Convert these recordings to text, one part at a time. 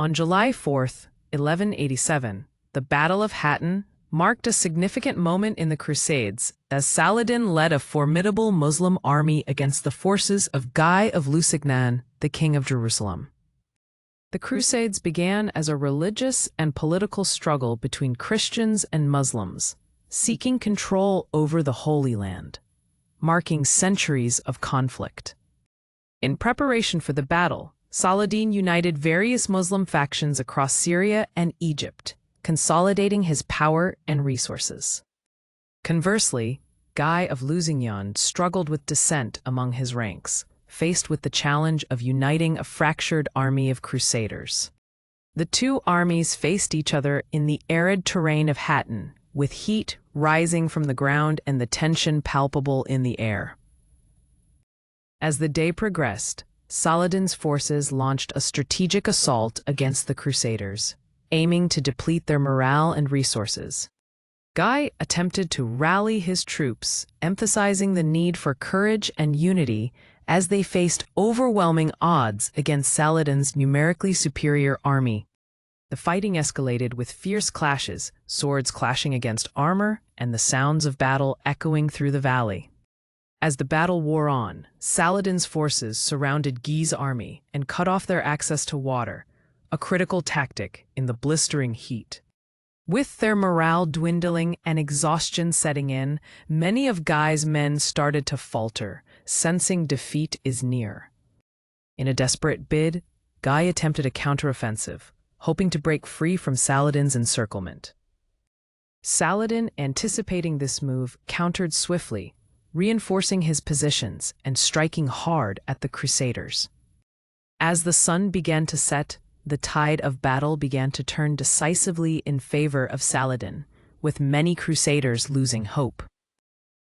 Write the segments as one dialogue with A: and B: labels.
A: On July 4th, 1187, the Battle of Hattin marked a significant moment in the Crusades as Saladin led a formidable Muslim army against the forces of Guy of Lusignan, the King of Jerusalem. The Crusades began as a religious and political struggle between Christians and Muslims, seeking control over the Holy Land, marking centuries of conflict. In preparation for the battle, Saladin united various Muslim factions across Syria and Egypt, consolidating his power and resources. Conversely, Guy of Lusignan struggled with dissent among his ranks, faced with the challenge of uniting a fractured army of crusaders. The two armies faced each other in the arid terrain of Hattin, with heat rising from the ground and the tension palpable in the air. As the day progressed, Saladin's forces launched a strategic assault against the Crusaders, aiming to deplete their morale and resources. Guy attempted to rally his troops, emphasizing the need for courage and unity as they faced overwhelming odds against Saladin's numerically superior army. The fighting escalated with fierce clashes, swords clashing against armor, and the sounds of battle echoing through the valley. As the battle wore on, Saladin's forces surrounded Guy's army and cut off their access to water, a critical tactic in the blistering heat. With their morale dwindling and exhaustion setting in, many of Guy's men started to falter, sensing defeat is near. In a desperate bid, Guy attempted a counteroffensive, hoping to break free from Saladin's encirclement. Saladin, anticipating this move, countered swiftly, reinforcing his positions and striking hard at the Crusaders. As the sun began to set, the tide of battle began to turn decisively in favor of Saladin, with many Crusaders losing hope.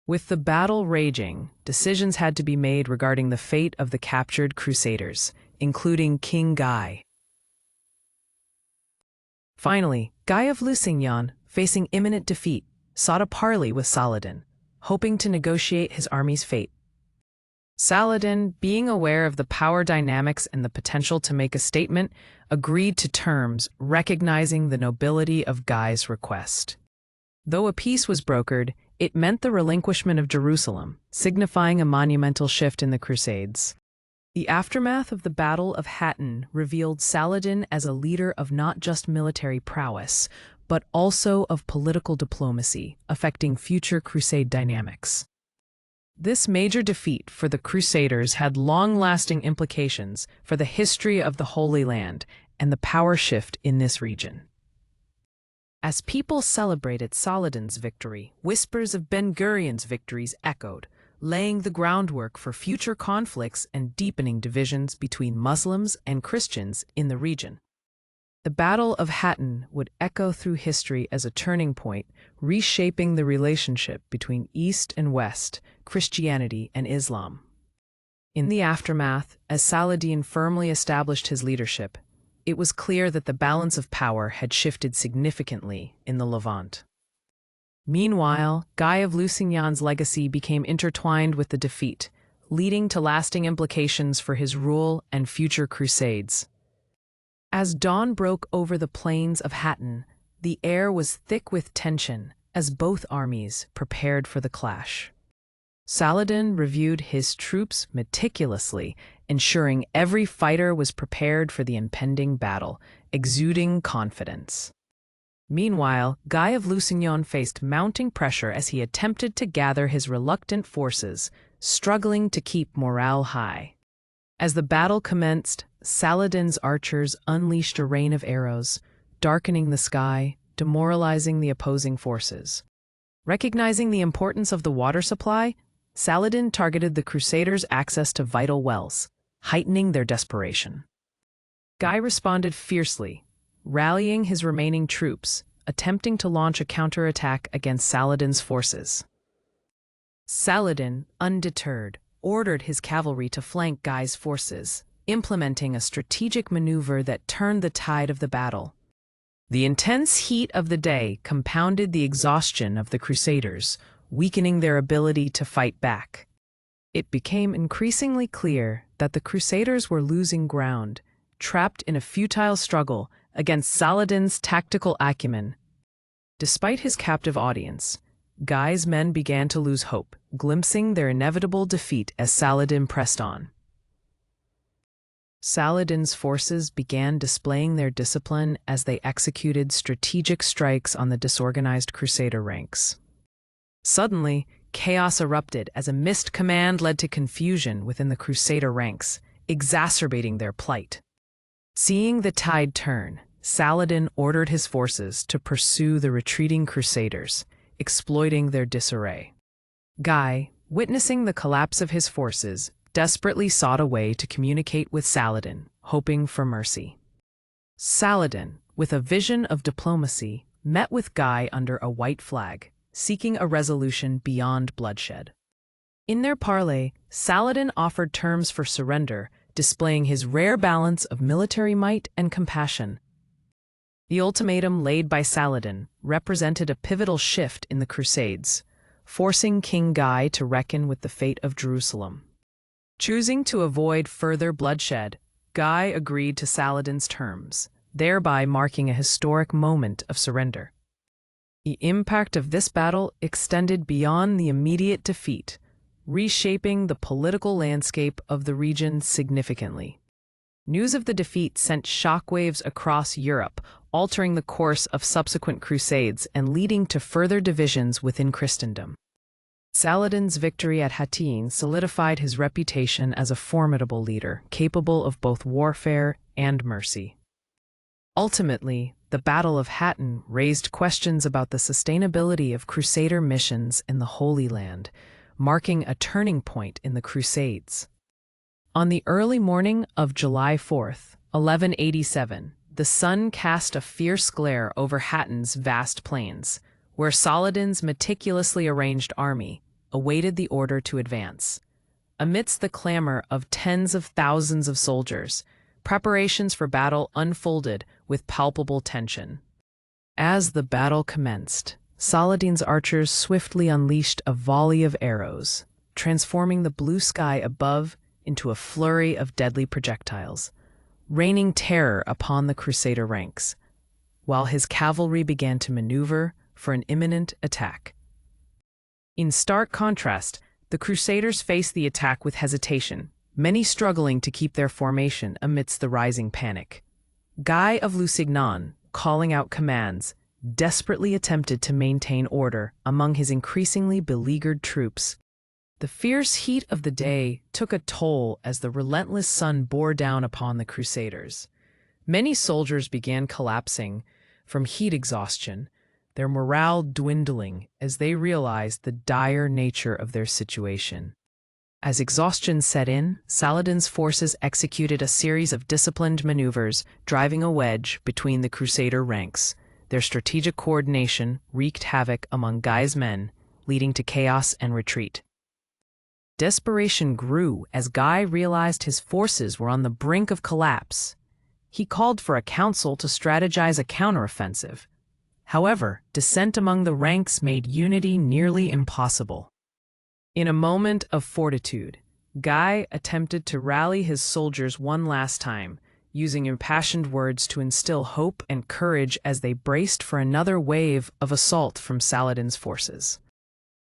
A: With the battle raging, decisions had to be made regarding the fate of the captured Crusaders, including King Guy. Finally, Guy of Lusignan, facing imminent defeat, sought a parley with Saladin, hoping to negotiate his army's fate. Saladin, being aware of the power dynamics and the potential to make a statement, agreed to terms, recognizing the nobility of Guy's request. Though a peace was brokered, it meant the relinquishment of Jerusalem, signifying a monumental shift in the Crusades. The aftermath of the Battle of Hattin revealed Saladin as a leader of not just military prowess, but also of political diplomacy, affecting future Crusade dynamics. This major defeat for the Crusaders had long-lasting implications for the history of the Holy Land and the power shift in this region. As people celebrated Saladin's victory, whispers of Ben-Gurion's victories echoed, laying the groundwork for future conflicts and deepening divisions between Muslims and Christians in the region. The Battle of Hattin would echo through history as a turning point, reshaping the relationship between East and West, Christianity and Islam. In the aftermath, as Saladin firmly established his leadership, it was clear that the balance of power had shifted significantly in the Levant. Meanwhile, Guy of Lusignan's legacy became intertwined with the defeat, leading to lasting implications for his rule and future crusades. As dawn broke over the plains of Hattin, the air was thick with tension as both armies prepared for the clash. Saladin reviewed his troops meticulously, ensuring every fighter was prepared for the impending battle, exuding confidence. Meanwhile, Guy of Lusignan faced mounting pressure as he attempted to gather his reluctant forces, struggling to keep morale high. As the battle commenced, Saladin's archers unleashed a rain of arrows, darkening the sky, demoralizing the opposing forces. Recognizing the importance of the water supply, Saladin targeted the Crusaders' access to vital wells, heightening their desperation. Guy responded fiercely, rallying his remaining troops, attempting to launch a counterattack against Saladin's forces. Saladin, undeterred, ordered his cavalry to flank Guy's forces, implementing a strategic maneuver that turned the tide of the battle. The intense heat of the day compounded the exhaustion of the Crusaders, weakening their ability to fight back. It became increasingly clear that the Crusaders were losing ground, trapped in a futile struggle against Saladin's tactical acumen. Despite his captive audience, Guy's men began to lose hope, glimpsing their inevitable defeat as Saladin pressed on. Saladin's forces began displaying their discipline as they executed strategic strikes on the disorganized Crusader ranks. Suddenly, chaos erupted as a missed command led to confusion within the Crusader ranks, exacerbating their plight. Seeing the tide turn, Saladin ordered his forces to pursue the retreating Crusaders, exploiting their disarray. Guy, witnessing the collapse of his forces, desperately sought a way to communicate with Saladin, hoping for mercy. Saladin, with a vision of diplomacy, met with Guy under a white flag, seeking a resolution beyond bloodshed. In their parley, Saladin offered terms for surrender, displaying his rare balance of military might and compassion. The ultimatum laid by Saladin represented a pivotal shift in the Crusades, forcing King Guy to reckon with the fate of Jerusalem. Choosing to avoid further bloodshed, Guy agreed to Saladin's terms, thereby marking a historic moment of surrender. The impact of this battle extended beyond the immediate defeat, reshaping the political landscape of the region significantly. News of the defeat sent shockwaves across Europe, altering the course of subsequent crusades and leading to further divisions within Christendom. Saladin's victory at Hattin solidified his reputation as a formidable leader, capable of both warfare and mercy. Ultimately, the Battle of Hattin raised questions about the sustainability of Crusader missions in the Holy Land, marking a turning point in the Crusades. On the early morning of July 4th, 1187, the sun cast a fierce glare over Hattin's vast plains, where Saladin's meticulously arranged army awaited the order to advance. Amidst the clamor of tens of thousands of soldiers, preparations for battle unfolded with palpable tension. As the battle commenced, Saladin's archers swiftly unleashed a volley of arrows, transforming the blue sky above into a flurry of deadly projectiles, raining terror upon the Crusader ranks, while his cavalry began to maneuver for an imminent attack. In stark contrast, the Crusaders faced the attack with hesitation, many struggling to keep their formation amidst the rising panic. Guy of Lusignan, calling out commands, desperately attempted to maintain order among his increasingly beleaguered troops. The fierce heat of the day took a toll as the relentless sun bore down upon the Crusaders. Many soldiers began collapsing from heat exhaustion, their morale dwindling as they realized the dire nature of their situation. As exhaustion set in, Saladin's forces executed a series of disciplined maneuvers, driving a wedge between the Crusader ranks. Their strategic coordination wreaked havoc among Guy's men, leading to chaos and retreat. Desperation grew as Guy realized his forces were on the brink of collapse. He called for a council to strategize a counteroffensive. However, dissent among the ranks made unity nearly impossible. In a moment of fortitude, Guy attempted to rally his soldiers one last time, using impassioned words to instill hope and courage as they braced for another wave of assault from Saladin's forces.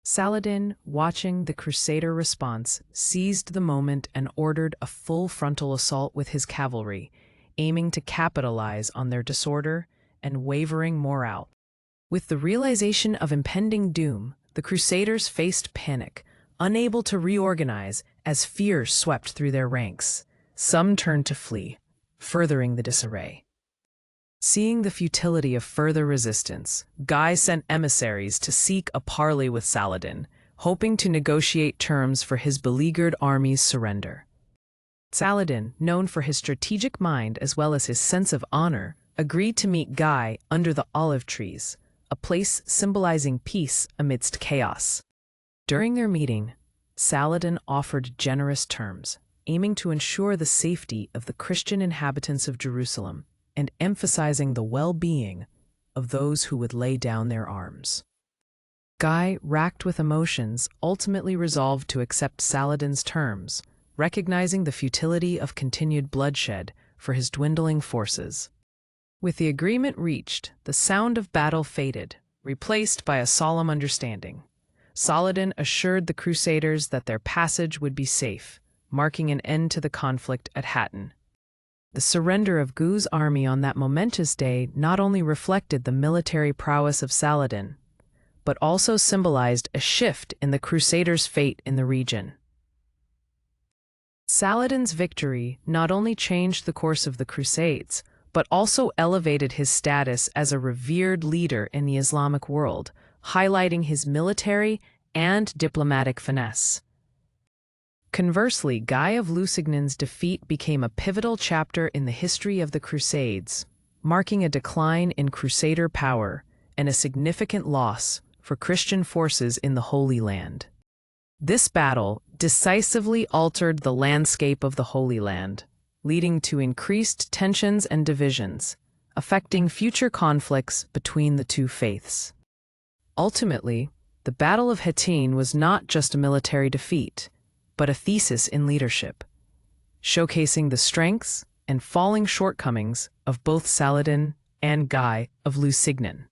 A: Saladin, watching the Crusader response, seized the moment and ordered a full frontal assault with his cavalry, aiming to capitalize on their disorder and wavering morale. With the realization of impending doom, the Crusaders faced panic, unable to reorganize as fear swept through their ranks. Some turned to flee, furthering the disarray. Seeing the futility of further resistance, Guy sent emissaries to seek a parley with Saladin, hoping to negotiate terms for his beleaguered army's surrender. Saladin, known for his strategic mind as well as his sense of honor, agreed to meet Guy under the olive trees, a place symbolizing peace amidst chaos. During their meeting, Saladin offered generous terms, aiming to ensure the safety of the Christian inhabitants of Jerusalem and emphasizing the well-being of those who would lay down their arms. Guy, racked with emotions, ultimately resolved to accept Saladin's terms, recognizing the futility of continued bloodshed for his dwindling forces. With the agreement reached, the sound of battle faded, replaced by a solemn understanding. Saladin assured the Crusaders that their passage would be safe, marking an end to the conflict at Hattin. The surrender of Guy's army on that momentous day not only reflected the military prowess of Saladin, but also symbolized a shift in the Crusaders' fate in the region. Saladin's victory not only changed the course of the Crusades, but also elevated his status as a revered leader in the Islamic world, highlighting his military and diplomatic finesse. Conversely, Guy of Lusignan's defeat became a pivotal chapter in the history of the Crusades, marking a decline in Crusader power and a significant loss for Christian forces in the Holy Land. This battle decisively altered the landscape of the Holy Land, leading to increased tensions and divisions, affecting future conflicts between the two faiths. Ultimately, the Battle of Hattin was not just a military defeat, but a thesis in leadership, showcasing the strengths and falling shortcomings of both Saladin and Guy of Lusignan.